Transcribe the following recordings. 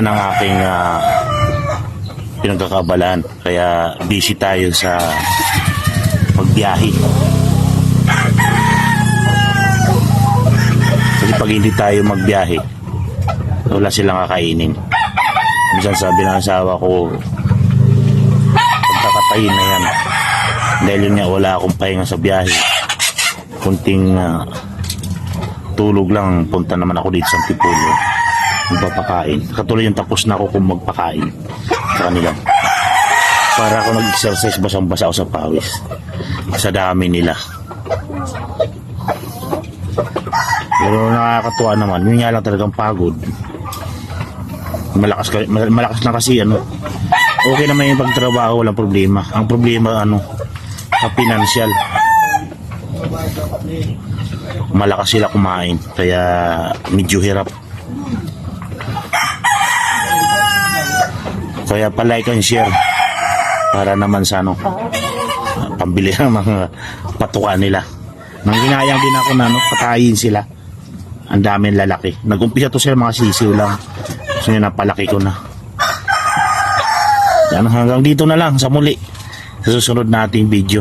yan ang aking pinagkakabalaan. Kaya busy tayo sa pagbiyahe. Kasi pag hindi tayo magbiyahe, wala silang kakainin. Minsan sabi ng asawa ko, pagkakatayin na yan. Dahil yun nga, wala akong pahinga sa biyahe. Kunting tulog lang, punta naman ako dito sa Antipolo. Magpapakain. Katuloy yung tapos na ako kung magpakain sa kanila. Para ako nag-exercise, basang-basa ako sa pawis. Sa dami nila. Pero nakakatuwa naman. Yun nga lang talagang pagod. Malakas na kasi okay naman yung pagtrabaho, walang problema. Ang problema sa financial. Malakas sila kumain, kaya medyo hirap. Kaya pa-like and share para naman sa pambili ng mga patukan nila. Nang ginayang din ako na patayin sila. Ang daming lalaki. Nag-umpisa to sila mga sisiw lang. So yun, napalaki ko na. Yan, hanggang dito na lang sa muli. Sa susunod nating video.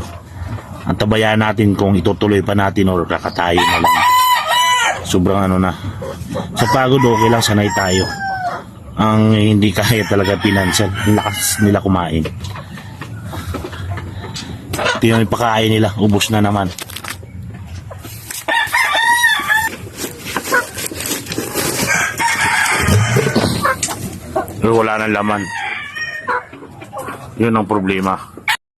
Ang tabayan natin kung itutuloy pa natin o kakatayo na lang. Sobrang na. Sa pagod okay lang, sanay tayo. Ang hindi kaya talaga financial. Ang lakas nila kumain. Tingnan yung pakain nila. Ubos na naman. Pero wala nang laman. Yun ang problema.